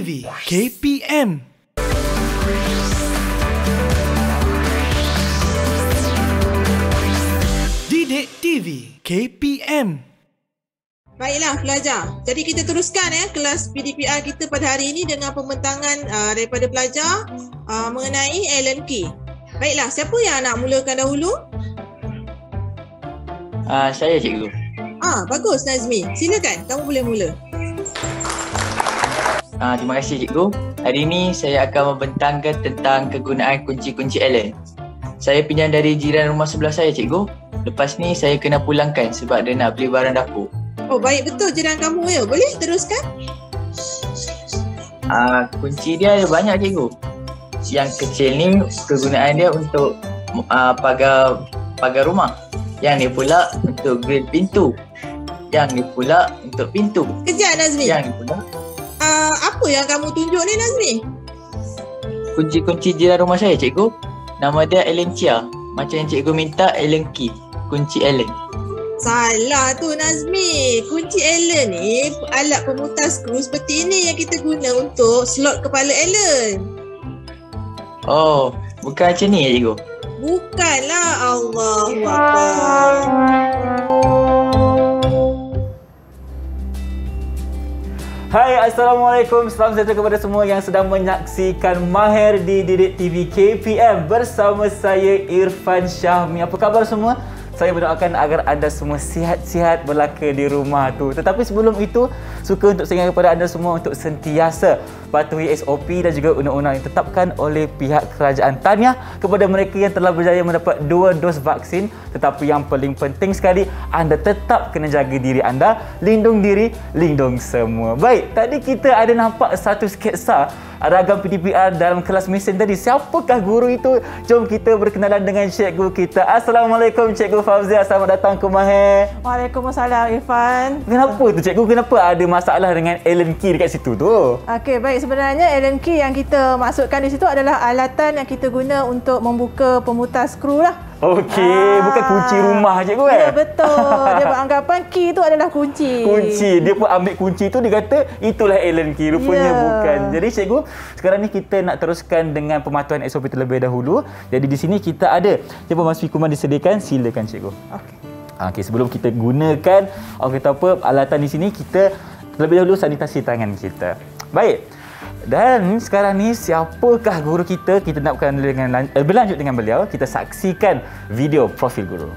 TV KPM. Didik TV KPM. Baiklah pelajar, jadi kita teruskan kelas PDPR kita pada hari ini dengan pembentangan daripada pelajar mengenai Allen Key. Baiklah, siapa yang nak mulakan dahulu? Saya cikgu. Bagus Nazmi, silakan kamu boleh mula. Terima kasih cikgu. Hari ini saya akan membentangkan tentang kegunaan kunci-kunci Allen. Saya pinjam dari jiran rumah sebelah saya cikgu. Lepas ni saya kena pulangkan sebab dia nak beli barang dapur. Oh baik, betul jiran kamu ya. Boleh teruskan? Kunci dia ada banyak cikgu. Yang kecil ni kegunaan dia untuk pagar rumah. Yang ni pula untuk grill pintu. Yang ni pula untuk pintu. Kejap Nazmi. Yang ni pula apa yang kamu tunjuk ni Nazmi? kunci-kunci jiran rumah saya cikgu. Nama dia Allen Chia. Macam yang cikgu minta, Allen Key. Kunci Allen. Salah tu Nazmi. Kunci Allen ni alat pemutar skru seperti ini yang kita guna untuk slot kepala Allen. Oh, bukan macam ni ya cikgu? Bukanlah, Allahuakbar. Hai, Assalamualaikum. Salam sejahtera kepada semua yang sedang menyaksikan Mahir di Didik TV KPM bersama saya Irfan Syahmi. Apa khabar semua? Saya berdoakan agar anda semua sihat-sihat belaka di rumah tu. Tetapi sebelum itu, suka untuk saya ingatkan kepada anda semua untuk sentiasa patuhi SOP dan juga undang-undang yang ditetapkan oleh pihak kerajaan. Tahniah kepada mereka yang telah berjaya mendapat 2 dos vaksin. Tetapi yang paling penting sekali, anda tetap kena jaga diri anda. Lindung diri, lindung semua. Baik, tadi kita ada nampak satu sketsa ragam PDPR dalam kelas mesin tadi. Siapakah guru itu? Jom kita berkenalan dengan cikgu kita. Assalamualaikum Cikgu Fauzia. Selamat datang ke Mahir. Waalaikumsalam Irfan. Kenapa tu cikgu? Kenapa ada masalah dengan Allen Key dekat situ tu? Okey, baik. Sebenarnya Allen Key yang kita maksudkan di situ adalah alatan yang kita guna untuk membuka pemutar skru lah. Okey, bukan kunci rumah cikgu Ya, betul. Dia beranggapan key tu adalah kunci. Kunci. Dia pun ambil kunci tu, dia kata itulah Allen Key. Rupanya bukan. Jadi cikgu, sekarang ni kita nak teruskan dengan pematuhan SOP terlebih dahulu. Jadi di sini kita ada Mas Fikuman disediakan. Silakan cikgu. Okey, sebelum kita gunakan alatan di sini, kita terlebih dahulu sanitasi tangan kita. Baik. Dan sekarang ni siapakah guru kita? Kita nak berlanjut dengan beliau. Kita saksikan video profil guru.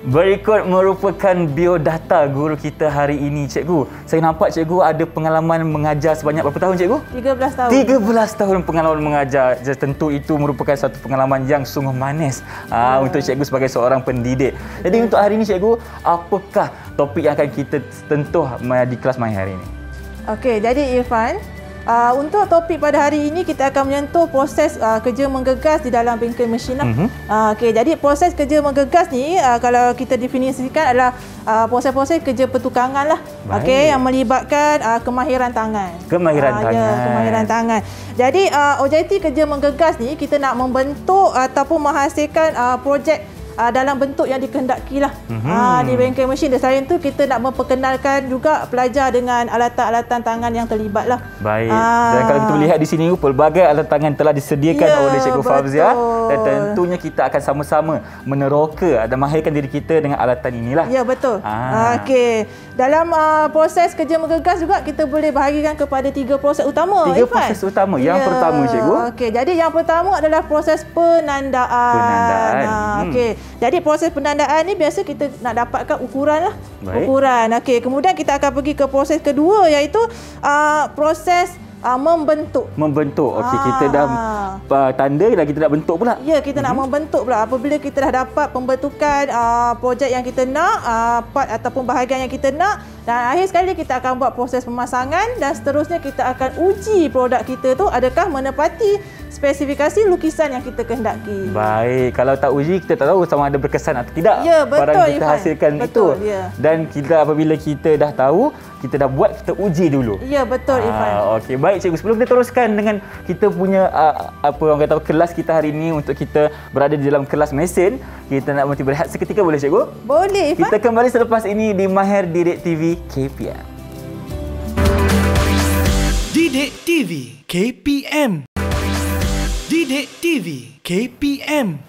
Berikut merupakan biodata guru kita hari ini, cikgu. Saya nampak cikgu ada pengalaman mengajar sebanyak berapa tahun, cikgu? 13 tahun. 13 tahun pengalaman mengajar. Tentu itu merupakan satu pengalaman yang sungguh manis untuk cikgu sebagai seorang pendidik. Jadi untuk hari ini, cikgu, apakah topik yang akan kita sentuh di kelas Mahir hari ini? Okey, jadi Irfan, untuk topik pada hari ini kita akan menyentuh proses kerja menggegas di dalam bengkel mesin lah. Okey, jadi proses kerja menggegas ni kalau kita definisikan adalah proses-proses kerja pertukangan lah. Okey, yang melibatkan kemahiran tangan. Kemahiran tangan. Ya, kemahiran tangan. Jadi objektif kerja menggegas ni kita nak membentuk ataupun menghasilkan projek dalam bentuk yang dikehendaki lah di bengkel mesin. Selain tu kita nak memperkenalkan juga pelajar dengan alatan-alatan tangan yang terlibat lah. Baik. Dan kalau kita melihat di sini, pelbagai alat tangan telah disediakan oleh Cikgu Fauzia. Dan tentunya kita akan sama-sama meneroka dan mahirkan diri kita dengan alatan inilah. Ya, betul. Okey. Dalam proses kerja menggegas juga kita boleh bahagikan kepada 3 proses utama. 3 proses utama. Yang pertama, cikgu. Okey, jadi yang pertama adalah proses penandaan. Okey. Jadi proses penandaan ni biasa kita nak dapatkan ukuran lah. Baik. Ukuran. Okey, kemudian kita akan pergi ke proses kedua iaitu proses membentuk. Okey, kita dah tanda dan kita nak bentuk pula. Ya, kita nak membentuk pula. Apabila kita dah dapat pembentukan projek yang kita nak, part ataupun bahagian yang kita nak, dan akhir sekali kita akan buat proses pemasangan dan seterusnya kita akan uji produk kita tu adakah menepati spesifikasi lukisan yang kita kehendaki. Baik, kalau tak uji kita tak tahu sama ada berkesan atau tidak ya, betul, barang kita hasilkan betul, itu. Ya. Dan kita apabila kita dah tahu, kita dah buat, kita uji dulu. Ya, betul Irfan. Okey, baik cikgu. Sebelum kita teruskan dengan kita punya apa orang kata kelas kita hari ini untuk kita berada di dalam kelas mesin, kita nak berhenti berehat seketika, boleh cikgu? Boleh Irfan. Kita kembali selepas ini di Mahir Didik TV KPM. Didik TV KPM. Didik TV KPM.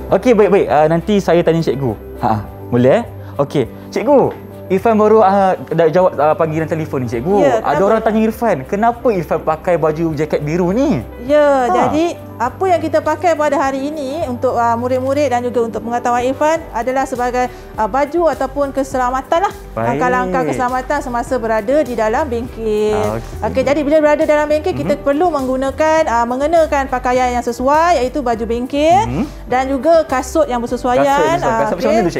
Okey, baik-baik. Nanti saya tanya cikgu. Boleh Okey. Cikgu, Irfan baru dah jawab panggilan telefon ni cikgu. Ya, ada orang tanya Irfan, kenapa Irfan pakai baju jaket biru ni? Ya, jadi apa yang kita pakai pada hari ini untuk murid-murid dan juga untuk pengetahuan Irfan adalah sebagai baju ataupun keselamatan lah. Langkah-langkah keselamatan semasa berada di dalam bengkel. Okey, jadi bila berada dalam bengkel kita perlu mengenakan pakaian yang sesuai, iaitu baju bengkel dan juga kasut yang bersesuaian.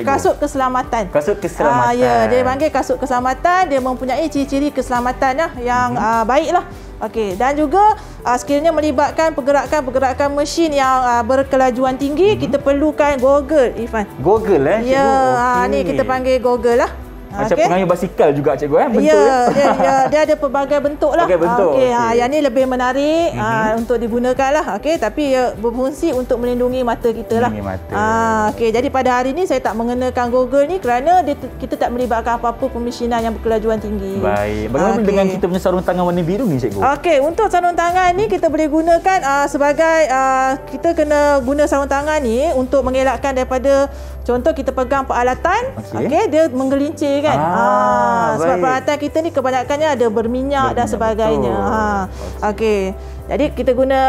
Kasut keselamatan. Kasut keselamatan. Ya, dia panggil kasut keselamatan, dia mempunyai ciri-ciri keselamatan yang baiklah. Okey, dan juga sekiranya melibatkan pergerakan mesin yang berkelajuan tinggi, kita perlukan goggle, Irfan. Goggle Ya, ni kita panggil goggle lah. Macam pengayuh basikal juga cikgu bentuk dia ada pelbagai bentuk lah. Okey, yang ni lebih menarik untuk digunakan lah. Okey, tapi berfungsi untuk melindungi mata kita lah. Okey, jadi pada hari ni saya tak mengenakan goggle ni kerana kita tak melibatkan apa-apa pemesinan yang berkelajuan tinggi. Baik. Bagaimana dengan kita punya sarung tangan warna biru ni cikgu? Okey, untuk sarung tangan ni kita boleh gunakan sebagai kita kena guna sarung tangan ni untuk mengelakkan daripada contoh kita pegang peralatan, okey, dia menggelincir kan. Sebab peralatan kita ni kebanyakannya ada berminyak dan sebagainya. Okey. Jadi kita guna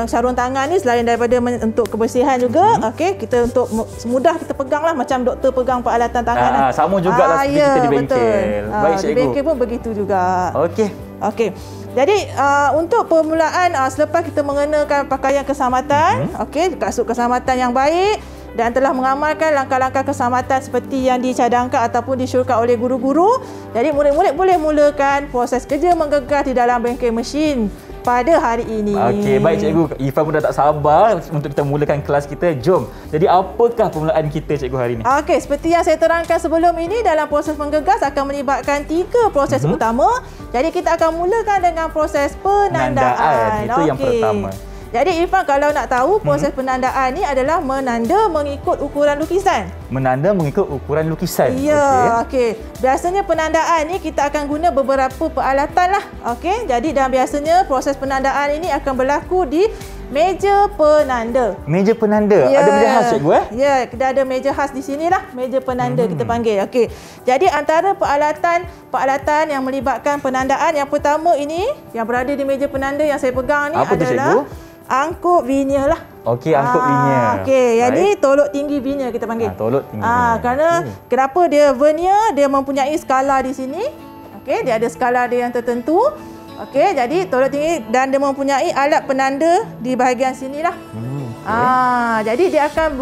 sarung tangan ni selain daripada untuk kebersihan juga, okey, kita untuk mudah kita peganglah macam doktor pegang peralatan tangan. Sama jugalah seperti kita di bengkel. Baik cikgu. Di bengkel pun begitu juga. Okey. Okey. Jadi untuk permulaan selepas kita mengenakan pakaian keselamatan, okey, kasut keselamatan yang baik dan telah mengamalkan langkah-langkah keselamatan seperti yang dicadangkan ataupun disyorkan oleh guru-guru, jadi murid-murid boleh mulakan proses kerja menggegas di dalam bengkel mesin pada hari ini. Okey, baik cikgu. Irfan pun dah tak sabar untuk kita mulakan kelas kita. Jom. Jadi apakah permulaan kita cikgu hari ini? Okey, seperti yang saya terangkan sebelum ini, dalam proses menggegas akan melibatkan 3 proses utama. Jadi kita akan mulakan dengan proses penandaan. Itu yang pertama. Jadi Irfan, kalau nak tahu proses penandaan ni adalah menanda mengikut ukuran lukisan. Menanda mengikut ukuran lukisan. Ya, okey. Biasanya penandaan ni kita akan guna beberapa peralatan lah. Okey. Jadi dan biasanya proses penandaan ini akan berlaku di meja penanda. Meja penanda. Ada meja khas cikgu Ya, kita ada meja khas di sinilah, meja penanda kita panggil. Okey. Jadi antara peralatan yang melibatkan penandaan, yang pertama ini yang berada di meja penanda yang saya pegang ni adalah angkut vinyl lah. Okey, angkut vinyl. Okey, yang ni tolok tinggi vinyl kita panggil. Tolok tinggi vinyl. Kerana kenapa dia vernier, dia mempunyai skala di sini. Okey, dia ada skala dia yang tertentu. Okey, jadi tolok tinggi dan dia mempunyai alat penanda di bahagian sinilah. Jadi dia akan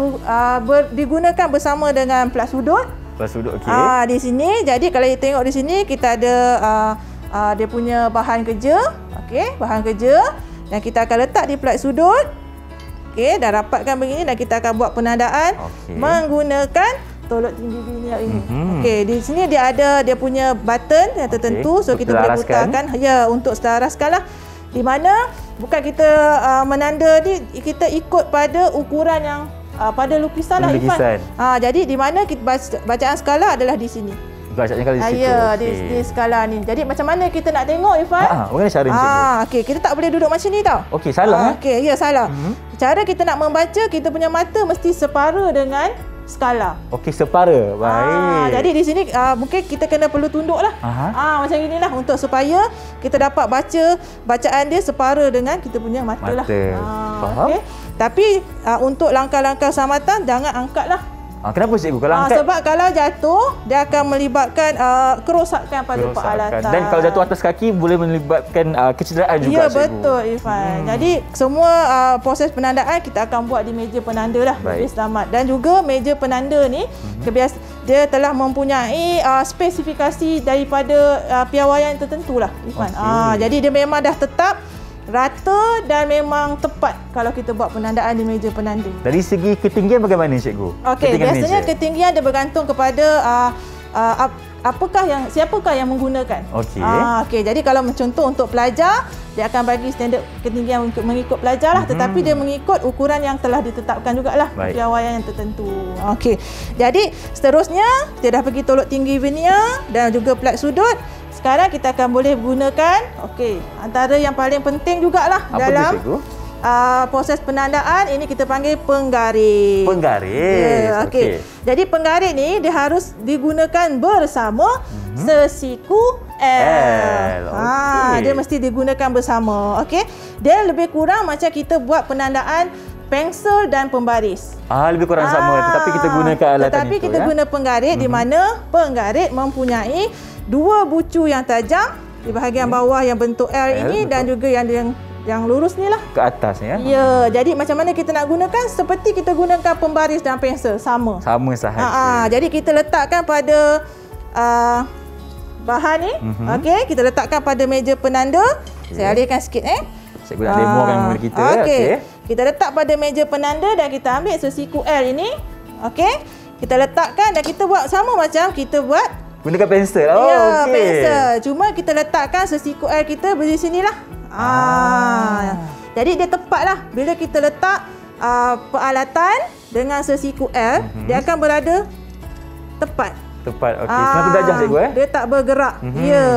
digunakan bersama dengan plat sudut. Plat sudut, okey. Di sini, jadi kalau kita tengok di sini kita ada dia punya bahan kerja. Okey, bahan kerja. Dan kita akan letak di plat sudut. Okey, dah rapatkan begini dan kita akan buat penandaan menggunakan tolok tinggi vinyl ini. Okey, di sini dia ada dia punya button yang tertentu, so kita boleh putarkan untuk selaraskanlah. Di mana bukan kita menanda ni, kita ikut pada ukuran yang pada lukisan lah Irfan. Jadi di mana kita bacaan skala adalah di sini. Gajahnya kalau di situ. Ya, di skala ni. Jadi macam mana kita nak tengok Irfan? Bagaimana cara ni, cikgu? Okey, kita tak boleh duduk macam ni tau. Okey, salah. Okey, ya salah. Cara kita nak membaca, kita punya mata mesti separa dengan skala. Okey, separa. Baik. Jadi di sini mungkin kita perlu tunduk lah. Macam inilah untuk supaya kita dapat baca bacaan dia separa dengan kita punya mata lah. Faham? Okay. Tapi untuk langkah-langkah selamatan jangan angkatlah. Kenapa cikgu kalau angkat? Sebab kalau jatuh dia akan melibatkan kerosakan pada peralatan. Dan kalau jatuh atas kaki boleh melibatkan kecederaan juga, ya, cikgu. betul Irfan. Jadi semua proses penandaan kita akan buat di meja penanda lah. Lebih selamat. Dan juga meja penanda ni dia telah mempunyai spesifikasi daripada piawaian tertentu lah Irfan. Jadi dia memang dah tetap rata dan memang tepat kalau kita buat penandaan di meja penanda. Dari segi ketinggian bagaimana, cikgu? Okey, biasanya ketinggian dia bergantung kepada siapakah yang menggunakan. Okey, jadi kalau contoh untuk pelajar, dia akan bagi standard ketinggian untuk mengikut pelajar lah, tetapi dia mengikut ukuran yang telah ditetapkan jugalah, piawaian yang tertentu. Okey. Jadi seterusnya kita dah pergi tolok tinggi vernier dan juga plat sudut. Sekarang kita akan boleh gunakan, antara yang paling penting jugalah dalam proses penandaan ini kita panggil penggaris. Penggaris. Okey. Jadi penggaris ni dia harus digunakan bersama sesiku L. Dia mesti digunakan bersama. Okey. Dia lebih kurang macam kita buat penandaan pensel dan pembaris. Lebih kurang sama, tetapi kita gunakan alatan tetapi itu. Kita guna penggaris di mana penggaris mempunyai dua bucu yang tajam di bahagian bawah yang bentuk L ini, dan juga yang lurus ni lah ke atas ya. Ya, jadi macam mana kita nak gunakan seperti kita gunakan pembaris dan pensel, sama sahaja. Jadi kita letakkan pada bahan ni. Okey, kita letakkan pada meja penanda. Saya alihkan sikit Cikgu nak demokan kepada kita. Okey. Kita letak pada meja penanda dan kita ambil sesiku L ini. Okey. Kita letakkan dan kita buat sama macam kita buat gunakan pensel. Ya, pensel. Cuma kita letakkan sesiku L kita di sinilah. Jadi dia tepatlah. Bila kita letak peralatan dengan sesiku L, dia akan berada tepat. Okey. 90 darjah, cikgu Dia tak bergerak. Ya.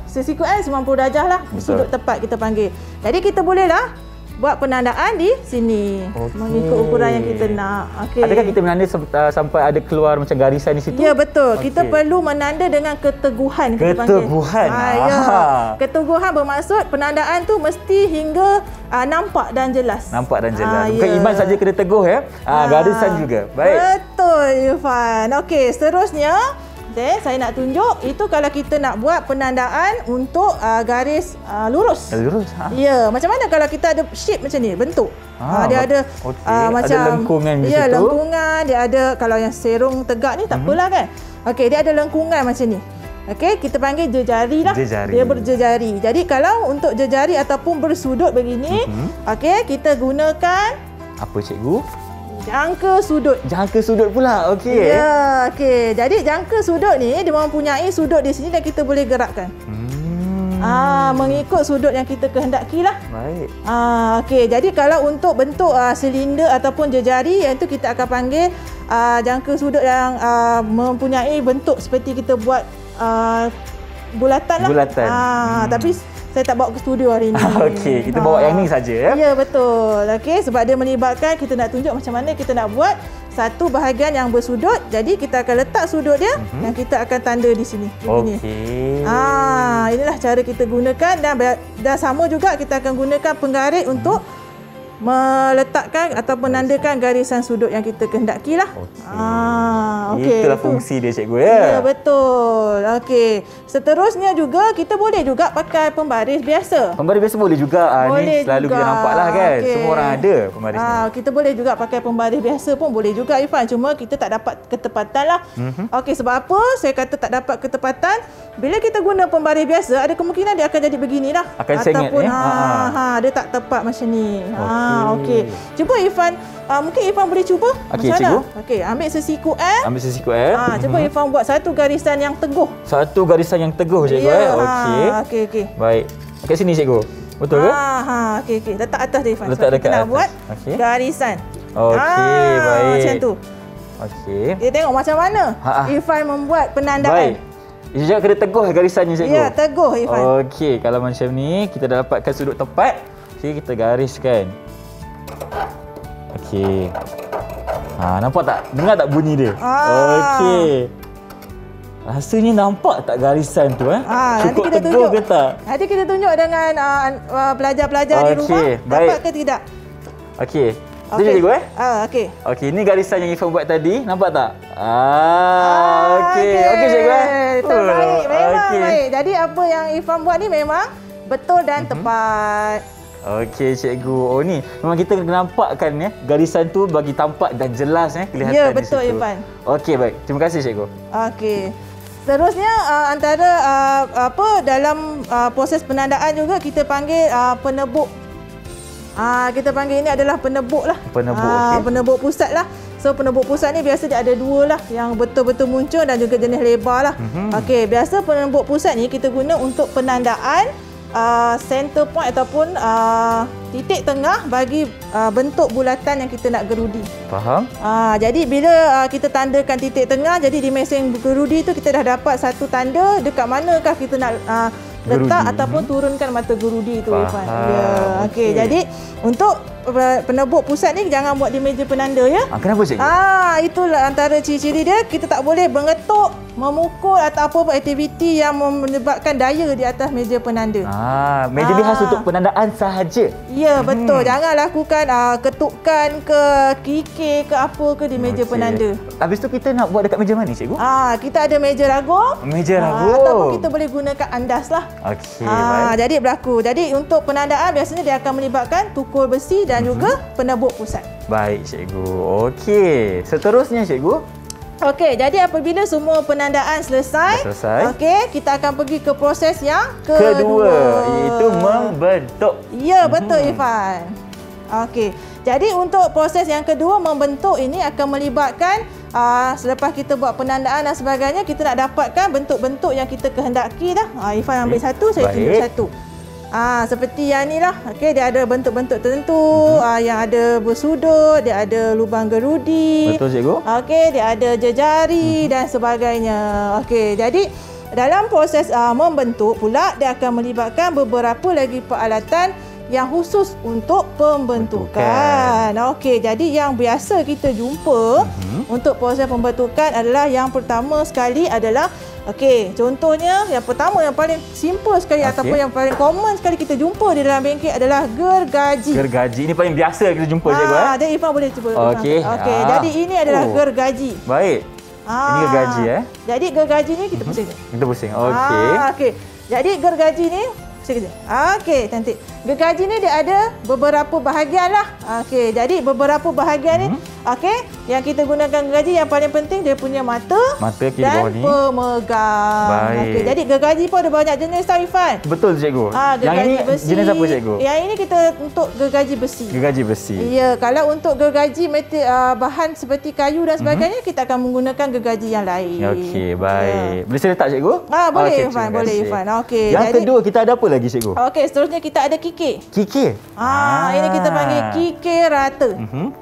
Sesiku L 90 darjah lah. Sudut tepat kita panggil. Jadi kita bolehlah buat penandaan di sini. Mengikut ukuran yang kita nak. Adakah kita menanda sampai ada keluar macam garisan di situ? Ya, betul. Kita perlu menanda dengan keteguhan. Keteguhan. Ya. Keteguhan bermaksud penandaan tu mesti hingga nampak dan jelas. Bukan iman saja kena teguh ya. Garisan juga. Baik. Betul, Irfan. Okey, seterusnya saya nak tunjuk itu kalau kita nak buat penandaan untuk garis lurus. Ya, macam mana kalau kita ada shape macam ni, bentuk. Dia ada macam ada lengkungan di situ. Ya, lengkungan. Dia ada, kalau yang serong tegak ni tak apalah kan. Okey, dia ada lengkungan macam ni. Okey, kita panggil jejari lah. Dia berjejari. Jadi kalau untuk jejari ataupun bersudut begini, okey, kita gunakan apa, cikgu? Jangka sudut. Jangka sudut pula. Okey. Ya, okey. Jadi jangka sudut ni dia mempunyai sudut di sini dan kita boleh gerakkan. Mengikut sudut yang kita kehendaki lah. Baik. Okey. Jadi kalau untuk bentuk silinder ataupun jejari, yang itu kita akan panggil jangka sudut yang mempunyai bentuk seperti kita buat bulatan lah. Tapi saya tak bawa ke studio hari ini. Okey, kita bawa yang ni saja ya. Ya, betul. Okey, sebab dia melibatkan kita nak tunjuk macam mana kita nak buat satu bahagian yang bersudut. Jadi kita akan letak sudut dia dan kita akan tanda di sini. Okey. Inilah cara kita gunakan, dan sama juga kita akan gunakan penggaris untuk meletakkan atau menandakan garisan sudut yang kita kehendaki lah. Itulah fungsi dia, cikgu ya. Ya, betul. Okey. Seterusnya juga kita boleh juga pakai pembaris biasa. Pembaris biasa boleh juga. Ni selalu kita nampak lah kan. Semua orang ada pembaris ni. Kita boleh juga pakai pembaris biasa pun boleh juga, Irfan. Cuma kita tak dapat ketepatan lah. Okey, sebab apa saya kata tak dapat ketepatan? Bila kita guna pembaris biasa, ada kemungkinan dia akan jadi begini lah. Akan sengit ataupun dia tak tepat macam ni. Okey. Cuba Irfan, mungkin Irfan boleh cuba. Okey, cikgu. Okey, ambil sesiku L. Cuba Irfan buat satu garisan yang teguh. Satu garisan yang teguh, cikgu. Okey. Baik. Kat sini, cikgu. Betul ke? Okey. Letak atas dia, Irfan. Letak dekat kita nak atas. buat garisan. Okey, baik. Macam tu. Okey. Dia tengok macam mana Irfan membuat penandaan. Baik. Ijaz kena teguh garisannya cikgu. Ya, teguh Irfan. Okey, kalau macam ni kita dah dapatkan sudut tepat. Okey, kita gariskan. Okey. Nampak tak? Dengar tak bunyi dia? Okey. Rasanya nampak tak garisan tu Cukup teguh ke tak? Nanti kita tunjuk dengan pelajar-pelajar di rumah. Baik. Dapat ke tidak? Okey. Itu je cikgu okey. Okey, ini garisan yang Irfan buat tadi. Nampak tak? Okey. Okey cikgu Terbaik. Memang baik. Jadi apa yang Irfan buat ni memang betul dan tepat. Okey cikgu. Oh ni memang kita kena nampakkan garisan tu bagi tampak dan jelas kelihatan ya, di betul situ. Irfan. Okey, baik. Terima kasih cikgu. Okey. Seterusnya antara dalam proses penandaan juga kita panggil penebuk. Kita panggil ini adalah penebuk lah. Penebuk, penebuk pusat lah. So penebuk pusat ni biasa dia ada dua lah, yang betul-betul muncul dan juga jenis lebar lah. Okey, biasa penebuk pusat ni kita guna untuk penandaan center point ataupun titik tengah bagi bentuk bulatan yang kita nak gerudi. Faham? Jadi bila kita tandakan titik tengah, jadi di mesin gerudi tu kita dah dapat satu tanda dekat manakah kita nak letak ataupun turunkan mata gerudi tu Irfan. Ya. Okey, jadi untuk penebuk pusat ni jangan buat di meja penanda ya. Kenapa cikgu? Itulah antara ciri-ciri dia. Kita tak boleh mengetuk, memukul atau apa aktiviti yang menyebabkan daya di atas meja penanda. Meja ni khas untuk penandaan sahaja. Ya, betul. Jangan lakukan ketukan ke kikir ke apa ke di meja penanda. Habis tu kita nak buat dekat meja mana cikgu? Kita ada meja ragung. Meja ragung. Ataupun kita boleh gunakan andas lah. Okey, baik. Jadi berlaku. Jadi untuk penandaan biasanya dia akan melibatkan tukul besi dan juga penebuk pusat. Baik cikgu. Okey, seterusnya cikgu. Okey, jadi apabila semua penandaan selesai, okey, kita akan pergi ke proses yang kedua, iaitu membentuk. Ya, betul Irfan. Okey. Jadi untuk proses yang kedua membentuk ini akan melibatkan selepas kita buat penandaan dan sebagainya, kita nak dapatkan bentuk-bentuk yang kita kehendaki dah. Irfan ambil satu, saya tunjuk satu. Seperti yang ni lah. Okey, dia ada bentuk-bentuk tertentu yang ada bersudut, dia ada lubang gerudi. Betul cikgu. Okey, dia ada jejari dan sebagainya. Okey, jadi dalam proses membentuk pula dia akan melibatkan beberapa lagi peralatan yang khusus untuk pembentukan. Okey, jadi yang biasa kita jumpa untuk proses pembentukan adalah yang pertama sekali adalah contohnya yang pertama yang paling simple sekali ataupun yang paling common sekali kita jumpa di dalam bengkel adalah gergaji. Gergaji ini paling biasa kita jumpa cikgu Jadi Irfan boleh cuba. Okey. Jadi ini adalah gergaji. Baik. Ini gergaji Jadi gergaji ni kita pusing. Kita pusing. Okey. Jadi gergaji ni pusing. Okey, cantik. Gergaji ni dia ada beberapa bahagian lah. Okey, jadi beberapa bahagian ni yang kita gunakan gergaji yang paling penting dia punya mata kiri dan bawah ni pemegang. Baik. Jadi gergaji pun ada banyak jenis tau Irfan. Betul cikgu. Yang ini besi. Jenis apa cikgu? Yang ini kita untuk gergaji besi. Gergaji besi. Ya, kalau untuk gergaji bahan seperti kayu dan sebagainya kita akan menggunakan gergaji yang lain. Okey, baik. Boleh saya letak cikgu? Boleh Irfan, boleh Irfan. Okey. Yang kedua kita ada apa lagi cikgu? Okey, seterusnya kita ada kikir. Kikir. Ini kita panggil kikir rata.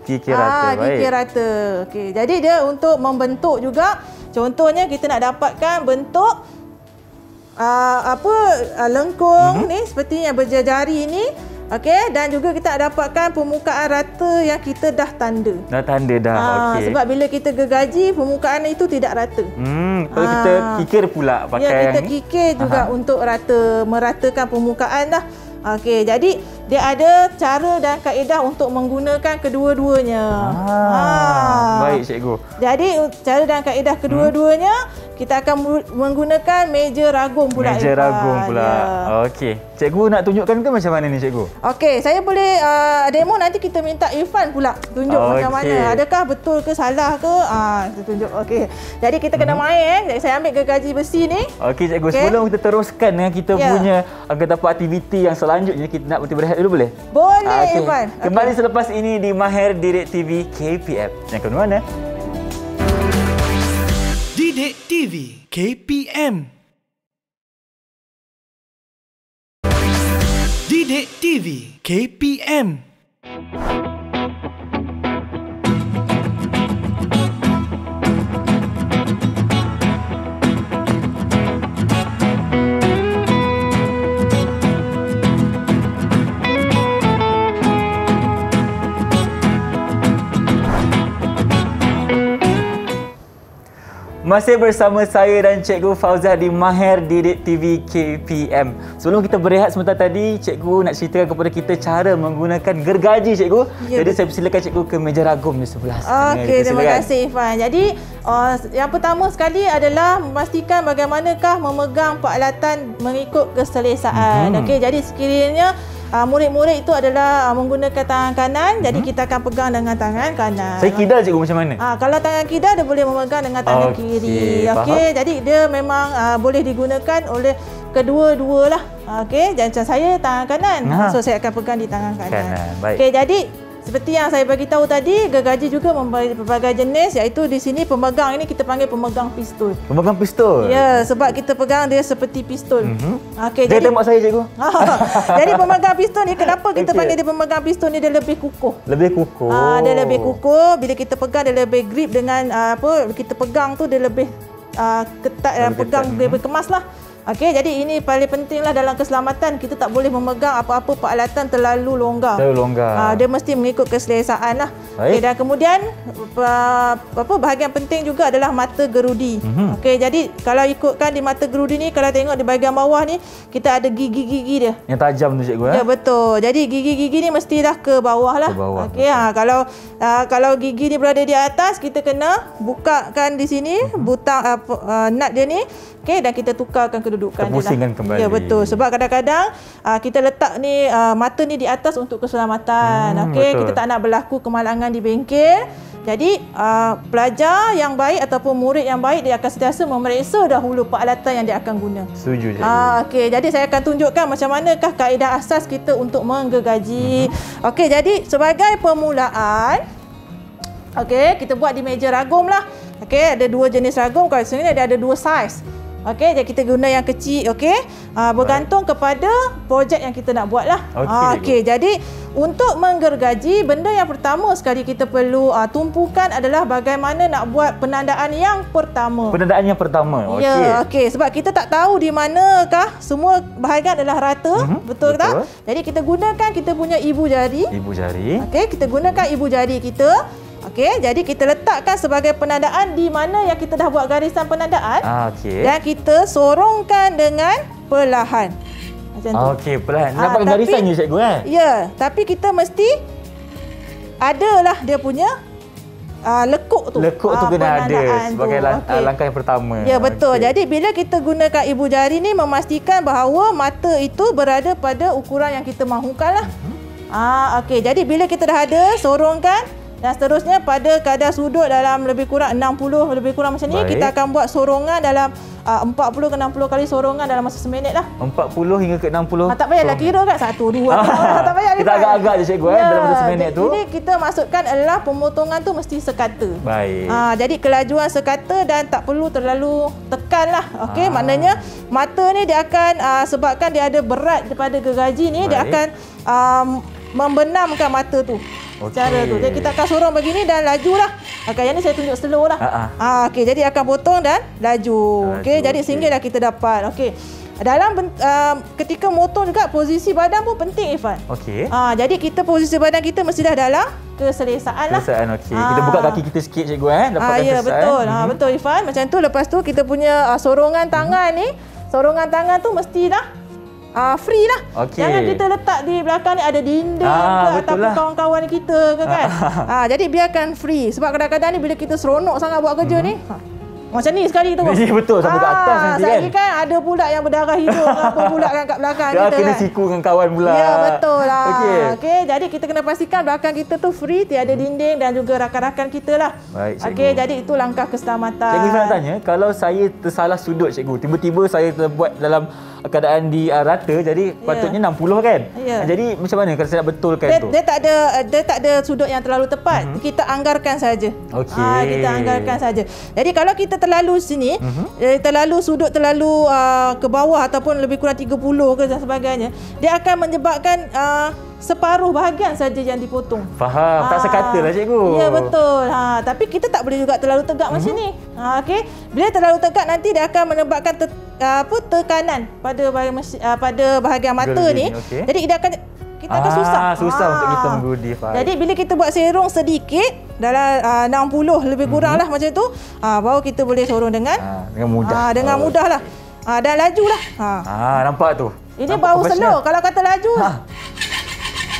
Kikir rata. Baik. Kikir rata. Okey, jadi dia untuk membentuk juga. Contohnya kita nak dapatkan bentuk lengkung ni seperti yang berjari ini. Okey, dan juga kita nak dapatkan permukaan rata yang kita dah tanda. Dah tanda dah. Okey. Sebab bila kita gergaji permukaan itu tidak rata. Kalau kita kikir pula pakai kita kikir juga untuk meratakan permukaan dah. Okey, jadi dia ada cara dan kaedah untuk menggunakan kedua-duanya. Baik cikgu. Jadi cara dan kaedah kedua-duanya kita akan menggunakan meja ragung pula. Meja ragung pula. Ya. Okey. Cikgu nak tunjukkan ke macam mana ni cikgu? Okey, saya boleh demo, nanti kita minta Irfan pula tunjuk macam mana. Adakah betul ke salah ke? Kita tunjuk. Okey. Jadi kita kena main Saya ambil gergaji besi ni. Okey cikgu, sebelum kita teruskan dengan kita punya apa aktiviti yang selanjutnya, kita nak berehat dulu boleh? Boleh Irfan. Kembali selepas ini di Mahir Didik TV KPM. Jangan ke mana? Didik TV KPM. Didik TV KPM. Masih bersama saya dan Cikgu Fauzah di Maher Didik TV KPM. Sebelum kita berehat sebentar tadi, Cikgu nak ceritakan kepada kita cara menggunakan gergaji, Cikgu. Ya, jadi saya persilakan Cikgu ke meja ragum di sebelah. Okey, terima kasih Irfan. Jadi yang pertama sekali adalah memastikan bagaimanakah memegang peralatan mengikut keselesaan. Okey, jadi sekiranya murid-murid itu adalah menggunakan tangan kanan, jadi kita akan pegang dengan tangan kanan. Saya kidal, Cikgu, macam mana? Kalau tangan kidal dia boleh memegang dengan tangan kiri. Okey, jadi dia memang boleh digunakan oleh kedua-dua lah. Okey, macam saya tangan kanan. So saya akan pegang di tangan kanan. Okey, jadi seperti yang saya bagi tahu tadi, gergaji juga memberi pelbagai jenis, iaitu di sini pemegang ini kita panggil pemegang pistol. Pemegang pistol? Ya, sebab kita pegang dia seperti pistol. Okey, dia tembak saya, Cikgu. Jadi pemegang pistol ni, kenapa kita panggil dia pemegang pistol ni? Dia lebih kukuh. Lebih kukuh. Dia lebih kukuh. Bila kita pegang dia lebih grip dengan kita pegang tu dia lebih ketat, pegang dia lebih kemas lah. Okey, jadi ini paling pentinglah dalam keselamatan. Kita tak boleh memegang apa-apa peralatan terlalu longgar. Terlalu longgar. Dia mesti mengikut keselesaan lah. Okey, dan kemudian bahagian penting juga adalah mata gerudi. Okey, jadi kalau ikutkan di mata gerudi ni, kalau tengok di bahagian bawah ni, kita ada gigi-gigi dia. Yang tajam tu, Cikgu. Ya, betul. Jadi gigi-gigi ni mestilah ke bawah lah. Ke bawah. Okey, kalau gigi ni berada di atas, kita kena bukakan di sini butang nut dia ni. Okey, dan kita tukarkan kedudukan dia lah. Pusingkan kembali. Ya, betul. Sebab kadang-kadang kita letak ni mata ni di atas untuk keselamatan. Okey, kita tak nak berlaku kemalangan di bengkel. Jadi pelajar yang baik ataupun murid yang baik, dia akan sentiasa memeriksa dahulu peralatan yang dia akan guna. Setuju, Cikgu. Okey, jadi saya akan tunjukkan macam manakah kaedah asas kita untuk menggergaji. Okey, jadi sebagai permulaan, okey, kita buat di meja ragum lah. Okey, ada dua jenis ragum. Kalau sini ada dua saiz. Okey, jadi kita guna yang kecil, okey. Bergantung kepada projek yang kita nak buat lah. Okey, jadi untuk menggergaji, benda yang pertama sekali kita perlu tumpukan adalah bagaimana nak buat penandaan yang pertama. Penandaan yang pertama, okey. Ya, okey. Sebab kita tak tahu di manakah semua bahagian adalah rata, betul tak? Jadi kita gunakan kita punya ibu jari. Ibu jari. Okey, kita gunakan ibu jari kita. Okey, jadi kita letakkan sebagai penandaan di mana yang kita dah buat garisan penandaan. Okey. Dan kita sorongkan dengan perlahan. Macam tu. Okey, perlahan. Nampak garisannya, Cikgu, Ya, tapi kita mesti adalah dia punya lekuk tu. Lekuk tu kena ada sebagai langkah yang pertama. Ya, betul. Jadi bila kita gunakan ibu jari ni, memastikan bahawa mata itu berada pada ukuran yang kita mahukan lah. Okey, jadi bila kita dah ada, sorongkan. Dan seterusnya pada kadar sudut dalam lebih kurang 60, lebih kurang macam ni. Kita akan buat sorongan dalam 40 ke 60 kali sorongan dalam masa seminit lah. 40 hingga ke 60. Tak payahlah kira kat 1, 2. Tak payah. Kita agak-agak je, Cikgu, dalam masa seminit tu. Ini kita masukkan adalah pemotongan tu mesti sekata. Baik. Jadi kelajuan sekata dan tak perlu terlalu tekan lah. Okey, maknanya mata ni dia akan sebabkan dia ada berat daripada gergaji ni, dia akan membenamkan mata tu. Cara tu. Jadi kita akan sorong begini dan lajulah. Yang ni saya tunjuk slow lah. Okey, jadi akan potong dan laju. Okey, jadi sehinggalah kita dapat. Okey. Dalam ketika motong juga posisi badan pun penting, Irfan. Okey. Jadi kita posisi badan kita mesti dah dalam keselesaan lah. Keselesaan, okey. Kita buka kaki kita sikit, Cikgu, dapatkan ya, betul. Betul, Irfan. Macam tu. Lepas tu kita punya sorongan tangan ni, sorongan tangan tu mestilah free lah. Jangan kita letak di belakang ni ada dinding ke ataupun kawan-kawan kita ke kan. Jadi biarkan free. Sebab kadang-kadang ni bila kita seronok sangat buat kerja ni, macam ni sekali tu. Ya, betul, sampai ke atas nanti kan. Kan ada pula yang berdarah hidung apa pula kan kat belakang kita kena siku dengan kawan pula. Ya, betul lah. Okey, jadi kita kena pastikan belakang kita tu free, tiada dinding dan juga rakan-rakan kita lah. Baik, Cikgu. Okey, jadi itu langkah keselamatan. Cikgu, saya nak tanya, kalau saya tersalah sudut, Cikgu, tiba-tiba saya terbuat dalam keadaan di rata, jadi patutnya 60 kan? Jadi macam mana kalau saya nak betulkan tu? Dia tak ada sudut yang terlalu tepat. Kita anggarkan saja. Okey. Kita anggarkan saja. Jadi kalau kita terlalu sini, terlalu sudut terlalu ke bawah ataupun lebih kurang 30 ke dan sebagainya, dia akan menyebabkan separuh bahagian saja yang dipotong. Faham. Tak sekata lah, Cikgu. Ya, betul. Tapi kita tak boleh juga terlalu tegak macam ni. Okey. Bila terlalu tegak nanti dia akan menyebabkan tekanan pada bahagian mata ni. Jadi kita akan susah. Susah untuk kita menggerudi. Jadi bila kita buat serong sedikit, dalam 60 lebih kurang lah macam tu, baru kita boleh sorong dengan mudah. Dengan mudah lah. Dan laju lah. Nampak tu. Ini baru slow. Kalau kata laju,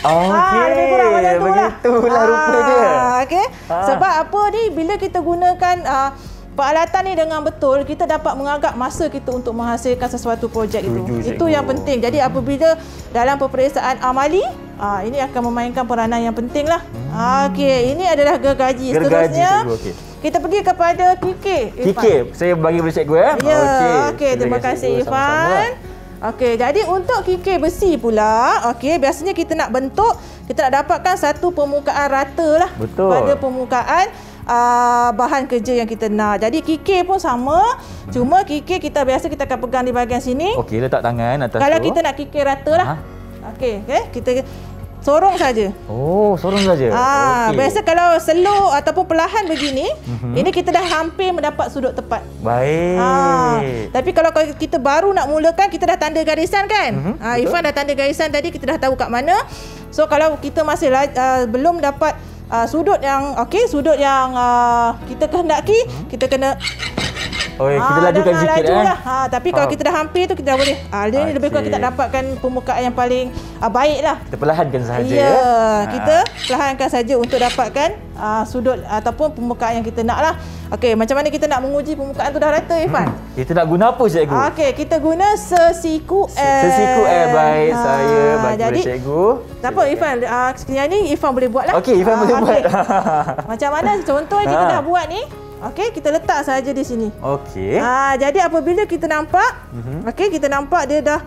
okey. lebih kurang macam tu lah. Begitulah rupa dia. Okey. Sebab apa ni, bila kita gunakan peralatan ni dengan betul, kita dapat mengagak masa kita untuk menghasilkan sesuatu projek itu. Itu yang penting. Jadi apabila dalam peperiksaan amali, ini akan memainkan peranan yang penting lah. Okey, ini adalah gergaji. Seterusnya, kita pergi kepada kikir. Kikir, saya bagi kepada cikgu ya. Okey, terima kasih Irfan. Okey, jadi untuk kikir besi pula, biasanya kita nak bentuk, kita nak dapatkan satu permukaan rata lah. Betul. Pada permukaan bahan kerja yang kita nak. Jadi kikir pun sama, cuma kikir kita kita akan pegang di bahagian sini. Okey, letak tangan atas Kalau tu. kita nak kikir rata lah. Okey, kita sorong saja. Sorong saja. Biasa kalau slow ataupun perlahan begini, ini kita dah hampir mendapat sudut tepat. Baik. Tapi kalau kita baru nak mulakan, kita dah tanda garisan kan? Irfan dah tanda garisan tadi, kita dah tahu kat mana. So kalau kita masih belum dapat sudut yang kita kehendaki, kita kena kita lajukan sikit tapi kalau kita dah hampir tu, kita dah boleh. Dia ni lebih kurang kita dapatkan permukaan yang paling baik lah. Kita perlahankan sahaja. Kita perlahankan saja untuk dapatkan sudut ataupun permukaan yang kita nak lah. Okey, macam mana kita nak menguji permukaan tu dah rata, Irfan? Kita nak guna apa, cikgu? Okey, kita guna sesiku air. Sesiku air, baik. Saya bagi kepada cikgu. Tak apa, Irfan. Yang ni Irfan boleh buat lah. Okey, Irfan boleh buat. Macam mana contoh kita dah buat ni? Okey, kita letak saja di sini. Okey. Jadi apabila kita nampak, kita nampak dia dah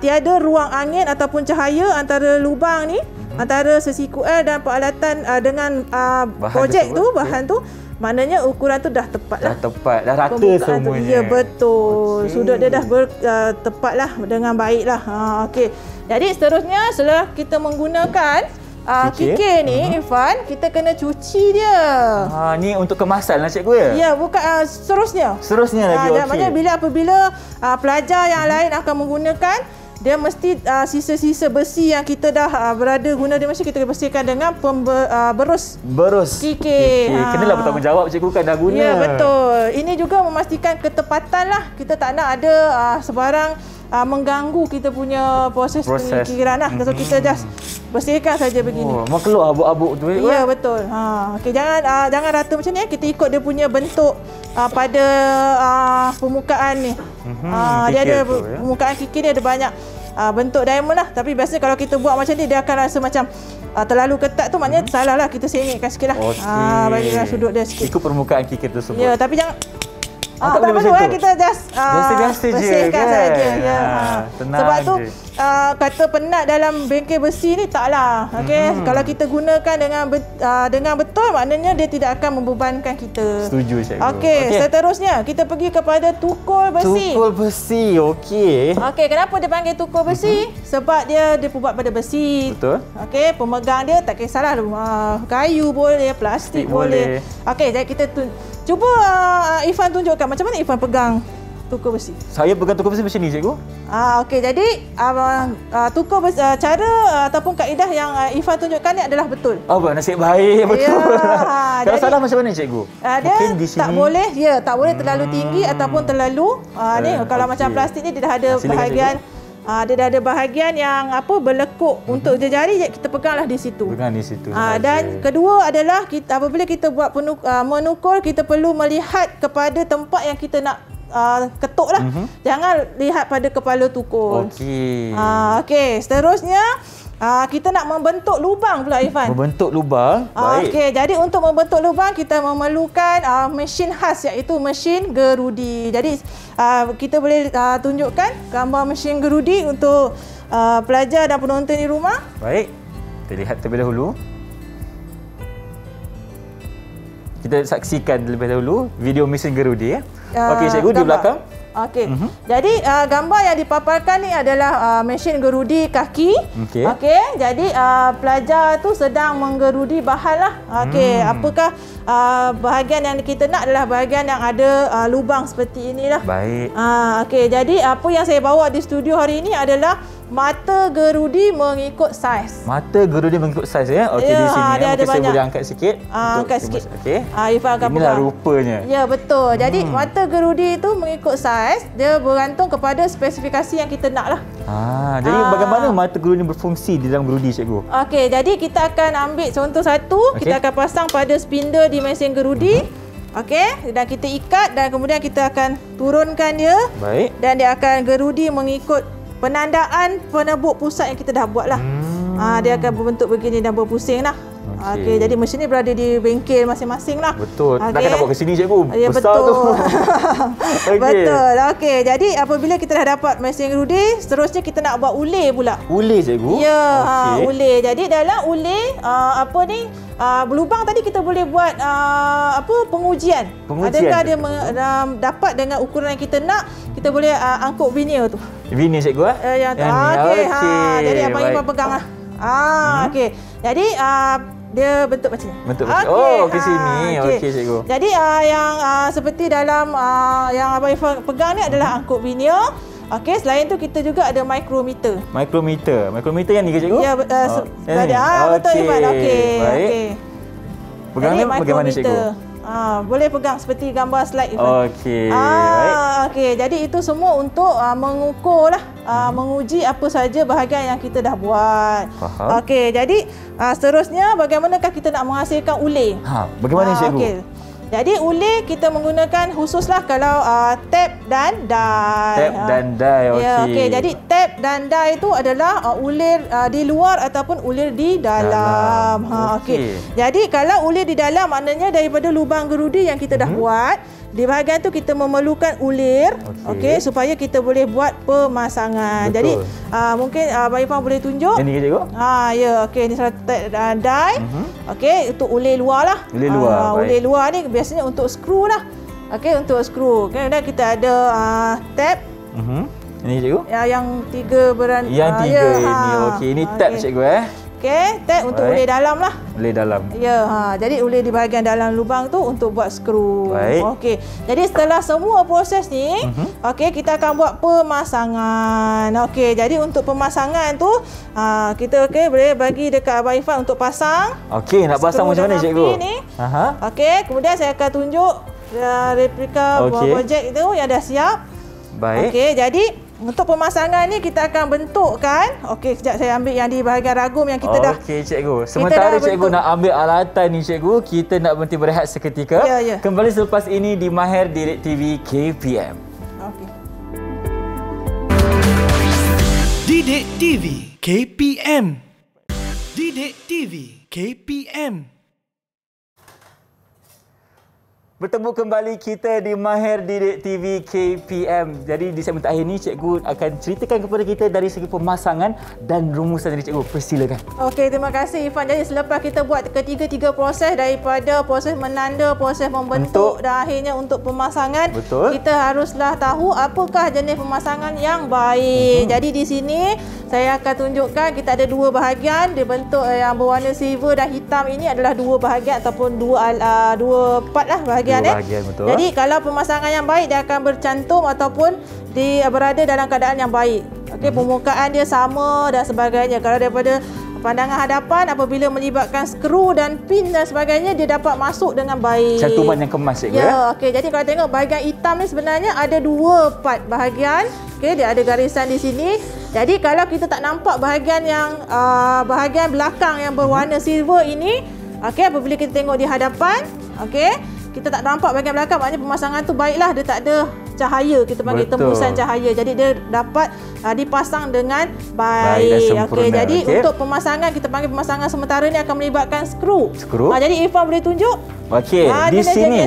tiada ruang angin ataupun cahaya antara lubang ni, antara sesiku air dan peralatan dengan projek tu, bahan tu, maknanya ukuran tu dah tepat lah. Dah tepat, dah rata semuanya. Ya, betul. Sudut dia dah tepat lah, dengan baik lah. Okey. Jadi seterusnya, setelah kita menggunakan kikir ni, Irfan, kita kena cuci dia. Ni untuk kemasan lah, cikgu ya? Ya, bukan seterusnya. Seterusnya lagi, okey. Maknanya apabila pelajar yang lain akan menggunakan, dia mesti sisa-sisa besi yang kita dah berada guna, dia mesti kita bersihkan dengan berus kikir. Kenalah bertanggungjawab, cikgu kan dah guna. Ya, betul. Ini juga memastikan ketepatan lah. Kita tak nak ada sebarang mengganggu kita punya proses penyikiran lah. So kita just bersihkan saja begini. Mau keluar abuk-abuk tu. Ya, betul. Okey, jangan rata macam ni. Kita ikut dia punya bentuk pada permukaan ni. Dia ada permukaan kikir dia ada banyak bentuk diamond lah. Tapi biasanya kalau kita buat macam ni, dia akan rasa macam terlalu ketat tu, maknanya salah lah. Kita sengitkan sikit lah. Bagikan sudut dia sikit. Ikut permukaan kikir tersebut. Ya, tapi jangan tak perlu kita just biasa-biasa je bersihkan kan? saja. Ya. Sebab tu kata penat dalam bengkel besi ni taklah. Okey, kalau kita gunakan dengan betul, maknanya dia tidak akan membebankan kita. Setuju, cikgu. Okey, seterusnya kita pergi kepada tukul besi. Tukul besi, okey. Okey, kenapa dia panggil tukul besi? Sebab dia dibuat pada besi. Betul. Okey, pemegang dia tak kisahlah kayu boleh, plastik boleh. Okey, jadi kita cuba Irfan tunjukkan macam mana Irfan pegang tukul besi. Saya pegang tukul besi macam ni, cikgu. Okey, jadi tukul besi, cara ataupun kaedah yang Irfan tunjukkan ni adalah betul. Nasib baik, betul. Kalau salah macam mana, cikgu? Dia tak boleh, tak boleh terlalu tinggi ataupun terlalu ni. Kalau macam plastik ni, dia dah ada bahagian dia dah ada bahagian yang berlekuk untuk jari, kita peganglah di situ. Pegang di situ. Dan kedua adalah apabila kita buat menukul, kita perlu melihat kepada tempat yang kita nak ketuk lah. Jangan lihat pada kepala tukul. Okey. Okey, seterusnya kita nak membentuk lubang pula, Irfan. Membentuk lubang? Baik. Okey, jadi untuk membentuk lubang, kita memerlukan mesin khas, iaitu mesin gerudi. Jadi kita boleh tunjukkan gambar mesin gerudi untuk pelajar dan penonton di rumah. Baik, kita lihat terlebih dahulu. Kita saksikan terlebih dahulu video mesin gerudi ya. Okey, cikgu di belakang. Okey. Jadi gambar yang dipaparkan ni adalah mesin gerudi kaki. Okey. Jadi pelajar tu sedang menggerudi bahan lah. Okey, apakah bahagian yang kita nak adalah bahagian yang ada lubang seperti inilah. Baik. Okey, jadi apa yang saya bawa di studio hari ini adalah mata gerudi mengikut saiz. Mata gerudi mengikut saiz ya. Okey, di sini dia ada mungkin saya boleh angkat sikit. Angkat sikit. Okey. Irfan akan Inilah pegang. rupanya. Ya, betul. Jadi mata gerudi itu mengikut saiz, dia bergantung kepada spesifikasi yang kita nak lah. Jadi bagaimana mata gerudi berfungsi di dalam gerudi, cikgu? Okey, jadi kita akan ambil contoh satu, kita akan pasang pada spindle di mesin gerudi. Okey, dan kita ikat dan kemudian kita akan turunkan dia. Baik. Dan dia akan gerudi mengikut penandaan penebuk pusat yang kita dah buat lah. Dia akan berbentuk begini dan berpusing lah. Okey, jadi mesin ni berada di bengkel masing-masing lah. Betul. Dah kena bawa ke sini, cikgu. Ya, besar betul. tu. Betul. Okey, jadi apabila kita dah dapat mesin gerudi, seterusnya kita nak buat ulir pula. Ulir, cikgu? Ya, ulir. Jadi dalam ulir berlubang tadi kita boleh buat pengujian. Adakah dia dapat dengan ukuran yang kita nak, kita boleh angkut vinyl tu. Vinyl, cikgu? Yang tu. Okey. Jadi abang Irfan pegang lah. Okey. Jadi dia bentuk macam ni. Bentuk macam ni. Oh, ke sini. Okey, cikgu. Jadi yang seperti dalam yang abang Irfan pegang ni adalah angkut vinyl. Okey, selain tu kita juga ada micrometer. Micrometer yang ni ke, cikgu? Ya, betul Irfan. Okey. Baik. Pegang ni bagaimana, cikgu? Boleh pegang seperti gambar slide Irfan. Okey. Baik. Okey, jadi itu semua untuk mengukur lah, menguji apa saja bahagian yang kita dah buat. Faham. Okey, jadi seterusnya bagaimanakah kita nak menghasilkan ulir? Bagaimana, cikgu? Okey. Jadi ulir kita menggunakan khususlah kalau tap dan die. Tap dan die, okey. Ya, okey. Jadi tap dan die itu adalah ulir di luar ataupun ulir di dalam. Okey. Jadi kalau ulir di dalam maknanya daripada lubang gerudi yang kita dah buat, di bahagian tu kita memerlukan ulir, okey, supaya kita boleh buat pemasangan. Betul. Jadi mungkin Abang Irfan boleh tunjuk. Ini ke, cikgu? Ya, okey, ni salah die. Okey, untuk ulir luar lah. Ulir luar. Ulir luar ni biasanya untuk skru lah. Okey, untuk skru. Kemudian kita ada tab. Ini, cikgu? Yang tiga Yang tiga ini. Okey, ini tab, cikgu Okey, tab untuk ulir dalam lah. Ulir dalam. Ya, jadi ulir di bahagian dalam lubang tu untuk buat skru. Baik. Okey. Jadi setelah semua proses ni, okey, kita akan buat pemasangan. Okey, jadi untuk pemasangan tu kita boleh bagi dekat Abang Irfan untuk pasang. Okey, nak pasang macam mana, cikgu? Ni. Okey, kemudian saya akan tunjuk replika projek itu yang dah siap. Baik. Okey, jadi untuk pemasangan ni kita akan bentukkan. Okey, kejap saya ambil yang di bahagian ragum yang kita dah. Okey, cikgu. Sementara cikgu nak ambil alatan ni, cikgu, kita nak berhenti berehat seketika. Ya. Kembali selepas ini di Mahir Didik TV KPM. Okey. Didik TV KPM. Didik TV KPM. Bertemu kembali kita di Mahir Didik TV KPM. Jadi di segmen terakhir ni, cikgu akan ceritakan kepada kita dari segi pemasangan dan rumusan ini, cikgu. Persilakan. Okey, terima kasih Irfan. Jadi selepas kita buat ketiga-tiga proses, daripada proses menanda, proses membentuk dan akhirnya untuk pemasangan, kita haruslah tahu apakah jenis pemasangan yang baik. Jadi di sini saya akan tunjukkan kita ada dua bahagian. Dibentuk yang berwarna silver dan hitam ini adalah dua bahagian ataupun dua part lah bahagian. Betul. Jadi kalau pemasangan yang baik, dia akan bercantum ataupun berada dalam keadaan yang baik. Okey, permukaan dia sama dan sebagainya. Kalau daripada pandangan hadapan, apabila melibatkan skru dan pin dan sebagainya, dia dapat masuk dengan baik. Cantuman yang kemas, cikgu. Ya, okey. Jadi kalau tengok bahagian hitam ni sebenarnya ada dua part bahagian. Okey, dia ada garisan di sini. Jadi kalau kita tak nampak bahagian yang bahagian belakang yang berwarna silver ini, okey, apabila kita tengok di hadapan, okey, kita tak nampak bahagian belakang, maknanya pemasangan tu baiklah, dia tak ada cahaya, kita panggil tembusan cahaya. Jadi dia dapat dipasang dengan baik. Okey, jadi untuk pemasangan kita panggil pemasangan sementara ni akan melibatkan skru. Jadi Irfan boleh tunjuk? Okey, di sini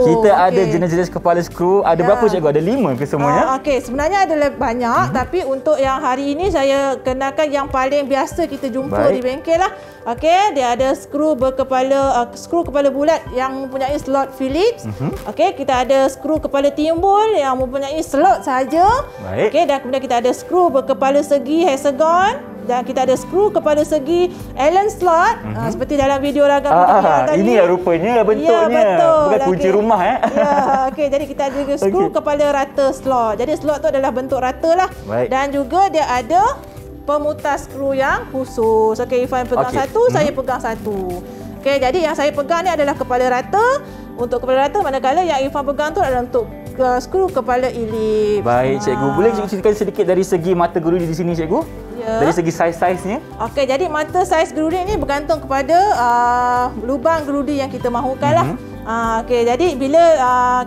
kita ada jenis-jenis kepala skru. Ada berapa, cikgu? Ada 5 ke semuanya? Okey, sebenarnya ada banyak, tapi untuk yang hari ini saya kenakan yang paling biasa kita jumpa di bengkel lah. Okey, dia ada skru skru kepala bulat yang mempunyai slot Phillips. Okey, kita ada skru kepala timbul yang mempunyai slot saja. Okey, dan kemudian kita ada skru berkepala segi hexagon. dan kita ada skru kepada segi Allen slot seperti dalam video ragam tadi. Ini ya rupanya bentuknya. Ya, betul. Bukan kunci rumah Ya, okey, jadi kita ada juga skru kepala rata slot. Jadi slot tu adalah bentuk rata lah. Baik. Dan juga dia ada pemutar skru yang khusus. Okey, Irfan pegang satu, saya pegang satu. Okey, jadi yang saya pegang ni adalah kepala rata. Untuk kepala rata, manakala yang Irfan pegang tu adalah untuk skru kepala elips. Baik, cikgu. Boleh cikgu ceritakan sedikit dari segi mata gerudi di sini, cikgu? Ya. Dari segi saiz-saiznya? Okey, jadi mata saiz gerudi ni bergantung kepada lubang gerudi yang kita mahukan lah. Okey, jadi bila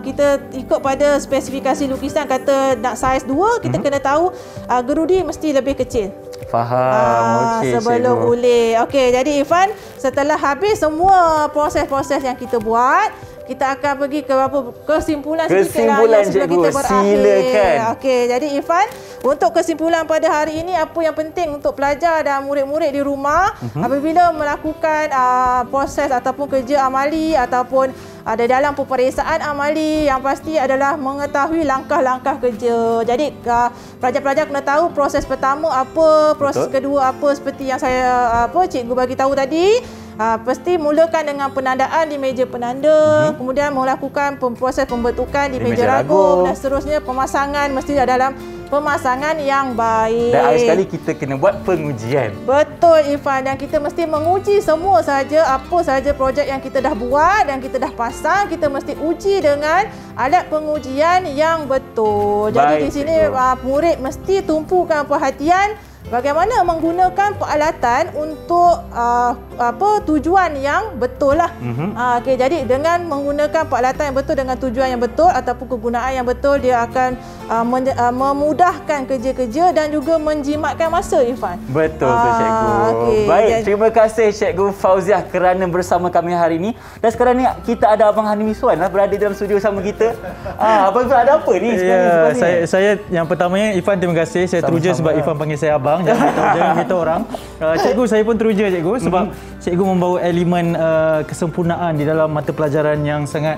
kita ikut pada spesifikasi lukisan kata nak saiz 2, kita kena tahu gerudi mesti lebih kecil. Faham. Okey, sebelum ulih. Okey, jadi Irfan, setelah habis semua proses-proses yang kita buat, kita akan pergi ke kesimpulan Kesimpulan, cikgu. kita berakhir. Silakan. Okey, jadi Irfan, untuk kesimpulan pada hari ini, apa yang penting untuk pelajar dan murid-murid di rumah apabila melakukan proses ataupun kerja amali ataupun ada dalam peperiksaan amali, yang pasti adalah mengetahui langkah-langkah kerja. Jadi pelajar-pelajar kena tahu proses pertama apa, proses kedua apa, seperti yang saya cikgu bagi tahu tadi. Pasti mulakan dengan penandaan di meja penanda, kemudian melakukan proses pembentukan di meja ragum dan seterusnya pemasangan mesti dalam pemasangan yang baik. Dan akhir sekali kita kena buat pengujian. Betul Irfan, dan kita mesti menguji semua saja apa saja projek yang kita dah buat dan kita dah pasang, kita mesti uji dengan alat pengujian yang betul. Jadi di sini murid mesti tumpukan perhatian bagaimana menggunakan peralatan untuk tujuan yang betul lah. Okey, jadi dengan menggunakan peralatan yang betul dengan tujuan yang betul ataupun kegunaan yang betul, dia akan memudahkan kerja-kerja dan juga menjimatkan masa, Irfan. Betul tu, cikgu. Okay. Baik, terima kasih cikgu Fauziah kerana bersama kami hari ini. Dan sekarang ni kita ada Abang Hani Miswan lah berada dalam studio sama kita. Abang ada apa ni sebenarnya? Saya yang pertamanya, Irfan, terima kasih. Saya teruja sebab Irfan panggil saya abang. Jangan beritahu orang. Cikgu, saya pun teruja, cikgu, sebab cikgu membawa elemen kesempurnaan di dalam mata pelajaran yang sangat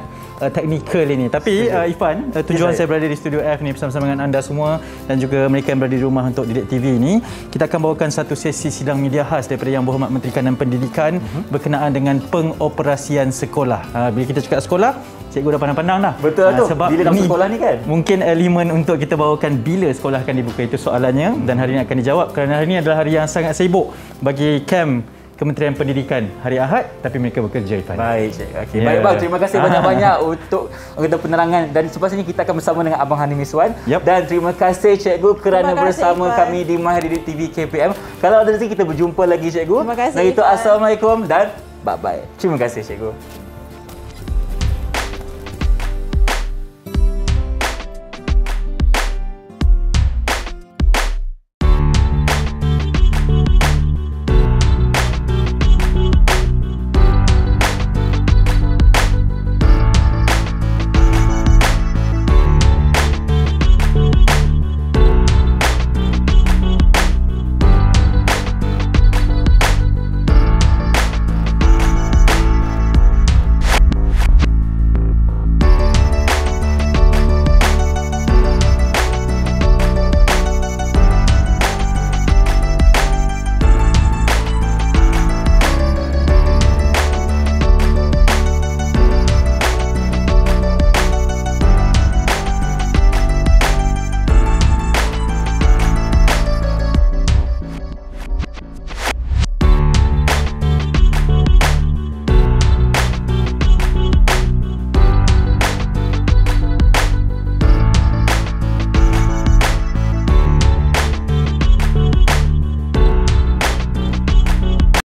teknikal ini. Tapi Irfan, tujuan saya berada di Studio F ni bersama-sama dengan anda semua dan juga mereka yang berada di rumah untuk Didik TV ini, kita akan bawakan satu sesi sidang media khas daripada Yang Berhormat Menteri Kanan Pendidikan berkenaan dengan pengoperasian sekolah. Bila kita cakap sekolah, cikgu dah pandang-pandang dah. Betul lah tu. Sebab bila dalam sekolah ni kan? Mungkin elemen untuk kita bawakan bila sekolah akan dibuka, itu soalannya, dan hari ini akan dijawab kerana hari ini adalah hari yang sangat sibuk bagi kem Kementerian Pendidikan. Hari Ahad tapi mereka bekerja, Irfan. Baik, cikgu. Okay. Baik bang, terima kasih banyak-banyak untuk penerangan, dan selepas ini kita akan bersama dengan Abang Hani Miswan. Dan terima kasih cikgu kerana bersama kami di Mahir Didik TV KPM. Kalau ada rezeki kita berjumpa lagi, cikgu. Terima kasih. Dari itu, assalamualaikum dan bye-bye. Terima kasih, cikgu.